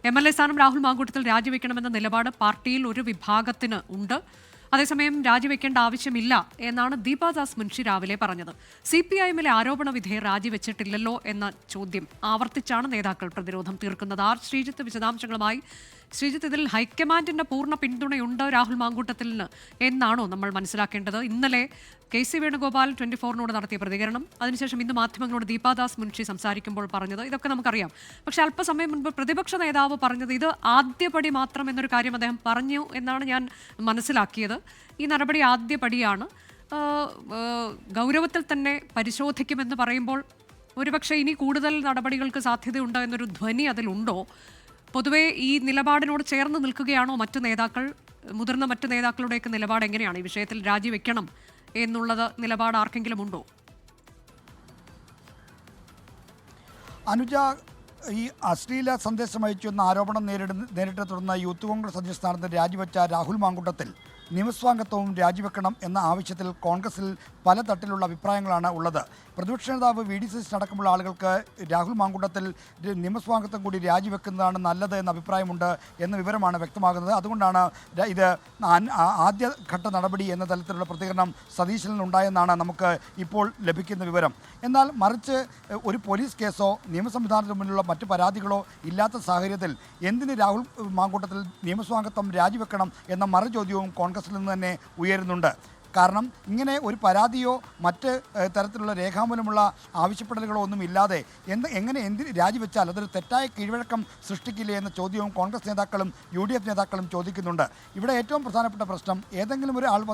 MLA സ്ഥാനം രാഹുൽ മാങ്കൂട്ടത്തിൽ രാജിവെക്കണമെന്ന നിലപാട് പാർട്ടിയിൽ ഒരു വിഭാഗത്തിന് ഉണ്ട്. അതേസമയം രാജിവെക്കേണ്ട ആവശ്യമില്ല എന്നാണ് ദീപാദാസ് മുൻഷി രാവിലെ പറഞ്ഞത്. CPIM-ലെ ആരോപണ വിധേയർ രാജിവെച്ചിട്ടില്ലല്ലോ എന്ന ചോദ്യം ആവർത്തിച്ചാണ് നേതാക്കൾ പ്രതിരോധം തീർക്കുന്നത്. ശ്രീജിത്ത് വിശദാംശങ്ങളുമായി. ശ്രീജിത്ത്, ഇതിൽ ഹൈക്കമാൻഡിന്റെ പൂർണ്ണ പിന്തുണയുണ്ട് രാഹുൽ മാങ്കൂട്ടത്തിന് എന്നാണോ നമ്മൾ മനസ്സിലാക്കേണ്ടത്? ഇന്നലെ KC വേണുഗോപാൽ 24-നോട് നടത്തിയ പ്രതികരണം, അതിനുശേഷം ഇന്ന് മാധ്യമങ്ങളോട് ദീപാദാസ് മുൻഷി സംസാരിക്കുമ്പോൾ പറഞ്ഞത്, ഇതൊക്കെ നമുക്കറിയാം. പക്ഷേ അല്പസമയം മുൻപ് പ്രതിപക്ഷ നേതാവ് പറഞ്ഞത് ഇത് ആദ്യപടി മാത്രം എന്നൊരു കാര്യം അദ്ദേഹം പറഞ്ഞു എന്നാണ് ഞാൻ മനസ്സിലാക്കിയത്. ഈ നടപടി ആദ്യപടിയാണ്, ഗൗരവത്തിൽ തന്നെ പരിശോധിക്കുമെന്ന് പറയുമ്പോൾ ഒരുപക്ഷെ ഇനി കൂടുതൽ നടപടികൾക്ക് സാധ്യതയുണ്ട് എന്നൊരു ധ്വനി അതിലുണ്ടോ? പൊതുവെ ഈ നിലപാടിനോട് ചേർന്ന് നിൽക്കുകയാണോ മുതിർന്ന മറ്റു നേതാക്കളുടെയൊക്കെ നിലപാട് എങ്ങനെയാണ്? ഈ വിഷയത്തിൽ രാജിവെക്കണം എന്നുള്ളത് നിലപാട് ആർക്കെങ്കിലും ഉണ്ടോ? അനുജ, ഈ അശ്ലീല സന്ദേശം അയച്ചുവെന്ന ആരോപണം നേരിട്ട് തുടർന്ന് യൂത്ത് കോൺഗ്രസ് അധ്യക്ഷ സ്ഥാനത്ത് രാജിവെച്ച രാഹുൽ മാങ്കൂട്ടത്തിൽ നിയമസ്വാംഗത്വവും രാജിവെക്കണം എന്ന ആവശ്യത്തിൽ കോൺഗ്രസിൽ പല തട്ടിലുള്ള അഭിപ്രായങ്ങളാണ് ഉള്ളത്. പ്രതിപക്ഷ നേതാവ് VD സതീശൻ അടക്കമുള്ള ആളുകൾക്ക് രാഹുൽ മാങ്കൂട്ടത്തിൽ നിയമസ്വാംഗത്വം കൂടി രാജിവെക്കുന്നതാണ് നല്ലത് എന്ന അഭിപ്രായമുണ്ട് എന്ന വിവരമാണ് വ്യക്തമാകുന്നത്. അതുകൊണ്ടാണ് ഇത് ആദ്യഘട്ട നടപടി എന്ന തലത്തിലുള്ള പ്രതികരണം സതീശനിൽ ഉണ്ടായെന്നാണ് നമുക്ക് ഇപ്പോൾ ലഭിക്കുന്ന വിവരം. എന്നാൽ മറിച്ച് ഒരു പോലീസ് കേസോ നിയമസംവിധാനത്തിന് മുന്നിലുള്ള മറ്റു പരാതികളോ ഇല്ലാത്ത സാഹചര്യത്തിൽ എന്തിന് രാഹുൽ മാങ്കൂട്ടത്തിൽ നിയമസ്വാംഗത്വം രാജിവെക്കണം എന്ന മറുചോദ്യവും കോൺഗ്രസിൽ നിന്ന് തന്നെ ഉയരുന്നുണ്ട്. കാരണം ഇങ്ങനെ ഒരു പരാതിയോ മറ്റ് തരത്തിലുള്ള രേഖാമൂലമുള്ള ആവശ്യപ്പെടലുകളോ ഒന്നും ഇല്ലാതെ എങ്ങനെ എന്തിന് രാജിവെച്ചാൽ അതൊരു തെറ്റായ കീഴ്വഴക്കം സൃഷ്ടിക്കില്ലേ എന്ന ചോദ്യവും കോൺഗ്രസ് നേതാക്കളും UDF നേതാക്കളും ചോദിക്കുന്നുണ്ട്. ഇവിടെ ഏറ്റവും പ്രധാനപ്പെട്ട പ്രശ്നം, ഏതെങ്കിലും ഒരു ആൾ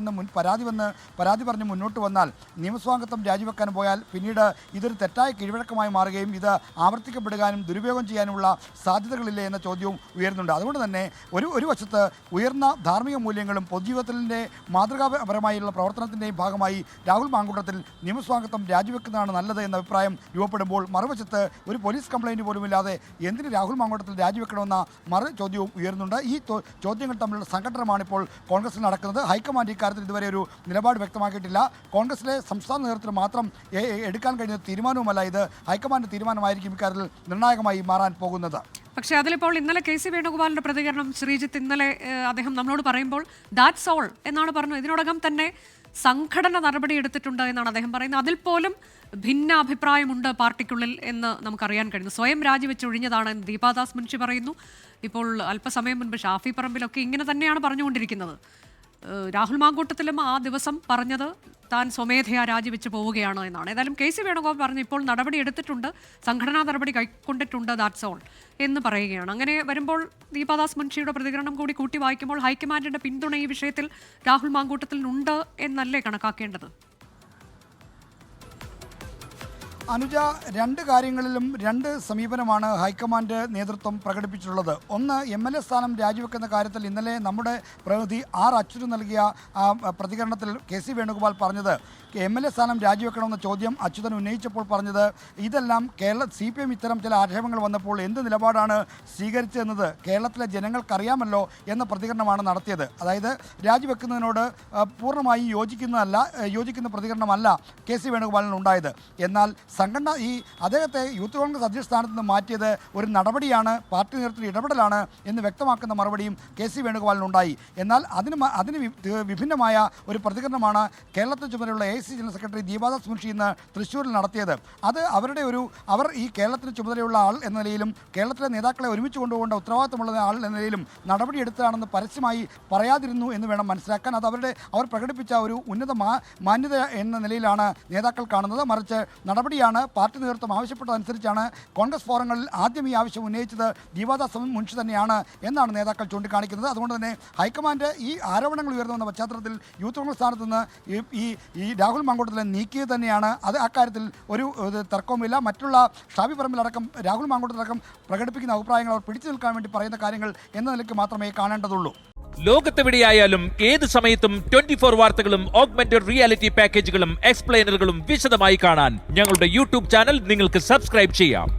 പരാതി പറഞ്ഞ് മുന്നോട്ട് വന്നാൽ നിയമസ്വാംഗത്വം രാജിവെക്കാൻ പോയാൽ പിന്നീട് ഇതൊരു തെറ്റായ കീഴ്വഴക്കമായി മാറുകയും ഇത് ആവർത്തിക്കപ്പെടുവാനും ദുരുപയോഗം ചെയ്യാനുമുള്ള സാധ്യതകളില്ലേ എന്ന ചോദ്യവും ഉയരുന്നുണ്ട്. അതുകൊണ്ട് തന്നെ ഒരു വശത്ത് ഉയർന്ന ധാർമ്മിക മൂല്യങ്ങളും പൊതുജീവിതത്തിൻ്റെ മാതൃകാപരമായ പ്രവർത്തനത്തിൻ്റെയും ഭാഗമായി രാഹുൽ മാങ്കൂട്ടത്തിൽ നിയമസ്വാംഗത്വം രാജിവെക്കുന്നതാണ് നല്ലത് എന്ന അഭിപ്രായം രൂപപ്പെടുമ്പോൾ, മറുവശത്ത് ഒരു പോലീസ് കംപ്ലയിൻറ്റ് പോലുമില്ലാതെ എന്തിന് രാഹുൽ മാങ്കൂട്ടത്തിൽ രാജിവെക്കണമെന്ന മറു ചോദ്യവും ഉയരുന്നുണ്ട്. ഈ ചോദ്യങ്ങൾ തമ്മിലുള്ള സംഘടനമാണ് ഇപ്പോൾ കോൺഗ്രസിൽ നടക്കുന്നത്. ഹൈക്കമാൻഡ് ഇക്കാര്യത്തിൽ ഇതുവരെ ഒരു നിലപാട് വ്യക്തമാക്കിയിട്ടില്ല. കോൺഗ്രസിലെ സംസ്ഥാന നേതൃത്വത്തിന് മാത്രം എടുക്കാൻ കഴിഞ്ഞ തീരുമാനവുമല്ല ഇത്. ഹൈക്കമാൻഡ് തീരുമാനമായിരിക്കും ഇക്കാര്യത്തിൽ നിർണായകമായി മാറാൻ പോകുന്നത്. പക്ഷേ അതിലിപ്പോൾ ഇന്നലെ KC വേണുഗോപാലിന്റെ പ്രതികരണം, ശ്രീജിത്ത്, ഇന്നലെ അദ്ദേഹം നമ്മളോട് പറയുമ്പോൾ ദാറ്റ്സ് ഓൾ എന്നാണ് പറഞ്ഞത്. ഇതിനോടകം തന്നെ സംഘടന നടപടി എടുത്തിട്ടുണ്ട് എന്നാണ് അദ്ദേഹം പറയുന്നത്. അതിൽ പോലും ഭിന്ന അഭിപ്രായമുണ്ട് പാർട്ടിക്കുള്ളിൽ എന്ന് നമുക്കറിയാൻ കഴിയുന്നു. സ്വയം രാജിവെച്ചൊഴിഞ്ഞതാണ് എന്ന് ദീപാദാസ് മുൻഷി പറയുന്നു. ഇപ്പോൾ അല്പസമയം മുൻപ് ഷാഫി പറമ്പിലൊക്കെ ഇങ്ങനെ തന്നെയാണ് പറഞ്ഞുകൊണ്ടിരിക്കുന്നത്. രാഹുൽ മാങ്കൂട്ടത്തിലും ആ ദിവസം പറഞ്ഞത് താൻ സ്വമേധയാ രാജിവെച്ച് പോവുകയാണ് എന്നാണ്. ഏതായാലും KC വേണുഗോപാൽ പറഞ്ഞു ഇപ്പോൾ നടപടി എടുത്തിട്ടുണ്ട്, സംഘടനാ നടപടി കൈക്കൊണ്ടിട്ടുണ്ട്, ദാറ്റ്സ് ഓൾ എന്ന് പറയുകയാണ്. അങ്ങനെ വരുമ്പോൾ ദീപാദാസ് മുൻഷിയുടെ പ്രതികരണം കൂടി കൂട്ടി വായിക്കുമ്പോൾ ഹൈക്കമാൻഡിന്റെ പിന്തുണ ഈ വിഷയത്തിൽ രാഹുൽ മാങ്കൂട്ടത്തിനുണ്ട് എന്നല്ലേ കണക്കാക്കേണ്ടത്? അനുജ, രണ്ട് കാര്യങ്ങളിലും രണ്ട് സമീപനമാണ് ഹൈക്കമാൻഡ് നേതൃത്വം പ്രകടിപ്പിച്ചിട്ടുള്ളത്. ഒന്ന്, MLA സ്ഥാനം രാജിവെക്കുന്ന കാര്യത്തിൽ ഇന്നലെ നമ്മുടെ പ്രതിനിധി അച്യുതൻ നൽകിയ പ്രതികരണത്തിൽ KC വേണുഗോപാൽ പറഞ്ഞത്, MLA സ്ഥാനം രാജിവെക്കണമെന്ന ചോദ്യം അച്യുതൻ ഉന്നയിച്ചപ്പോൾ പറഞ്ഞത്, ഇതെല്ലാം CPM ഇത്തരം ചില ആക്ഷേപങ്ങൾ വന്നപ്പോൾ എന്ത് നിലപാടാണ് സ്വീകരിച്ചതെന്നത് കേരളത്തിലെ ജനങ്ങൾക്കറിയാമല്ലോ എന്ന പ്രതികരണമാണ് നടത്തിയത്. അതായത് രാജിവെക്കുന്നതിനോട് പൂർണ്ണമായി യോജിക്കുന്ന പ്രതികരണമല്ല KC വേണുഗോപാലിനുണ്ടായത്. എന്നാൽ സംഘടന അദ്ദേഹത്തെ യൂത്ത് കോൺഗ്രസ് അധ്യക്ഷ സ്ഥാനത്ത് നിന്ന് മാറ്റിയത് ഒരു നടപടിയാണ്, പാർട്ടി നേതൃത്വത്തിൽ ഇടപെടലാണ് എന്ന് വ്യക്തമാക്കുന്ന മറുപടിയും KC വേണുഗോപാലിനുണ്ടായി. എന്നാൽ അതിന് വിഭിന്നമായ ഒരു പ്രതികരണമാണ് കേരളത്തിൽ ചുമതലയുള്ള AICC general secretary Deepa Das Munshi ഇന്ന് തൃശ്ശൂരിൽ നടത്തിയത്. അത് അവർ ഈ കേരളത്തിന് ചുമതലയുള്ള ആൾ എന്ന നിലയിലും കേരളത്തിലെ നേതാക്കളെ ഒരുമിച്ച് കൊണ്ടുപോകേണ്ട ഉത്തരവാദിത്തമുള്ള ആൾ എന്ന നിലയിലും നടപടിയെടുത്തതാണെന്ന് പരസ്യമായി പറയാതിരുന്നു എന്ന് വേണം മനസ്സിലാക്കാൻ. അത് അവർ പ്രകടിപ്പിച്ച ഒരു ഉന്നത മാന്യത എന്ന നിലയിലാണ് നേതാക്കൾ കാണുന്നത്. മറിച്ച് നടപടിയാണ് പാർട്ടി നേതൃത്വം ആവശ്യപ്പെട്ടതനുസരിച്ചാണ് കോൺഗ്രസ് ഫോറങ്ങളിൽ ആദ്യം ഈ ആവശ്യം ഉന്നയിച്ചത് ദീപാദാസ് മുൻഷി തന്നെയാണ് എന്നാണ് നേതാക്കൾ ചൂണ്ടിക്കാണിക്കുന്നത്. അതുകൊണ്ട് തന്നെ ഹൈക്കമാൻഡ് ഈ ആരോപണങ്ങൾ ഉയർന്നു പശ്ചാത്തലത്തിൽ യൂത്ത് കോൺഗ്രസ് സ്ഥാനത്ത് നിന്ന് ഈ രാഹുൽ മാങ്കൂട്ടത്തിലെ നീക്കിയത് തന്നെയാണ്. അത് അക്കാര്യത്തിൽ ഒരു തർക്കവുമില്ല. മറ്റുള്ള ഷാഫി പറമ്പിലടക്കം രാഹുൽ മാങ്കൂട്ടത്തിലടക്കം പ്രകടിപ്പിക്കുന്ന അഭിപ്രായങ്ങൾ അവർ പിടിച്ചു നിൽക്കാൻ വേണ്ടി പറയുന്ന കാര്യങ്ങൾ എന്ന നിലയ്ക്ക് മാത്രമേ കാണേണ്ടതുള്ളൂ. ലോകത്തെവിടെയായാലും ഏത് സമയത്തും 24 വാർത്തകളും ഓഗ്മെന്റഡ് റിയാലിറ്റി പാക്കേജുകളും എക്സ്പ്ലെയിനറുകളും വിശദമായി കാണാൻ ഞങ്ങളുടെ YouTube ചാനൽ നിങ്ങൾക്ക് സബ്സ്ക്രൈബ് ചെയ്യാം.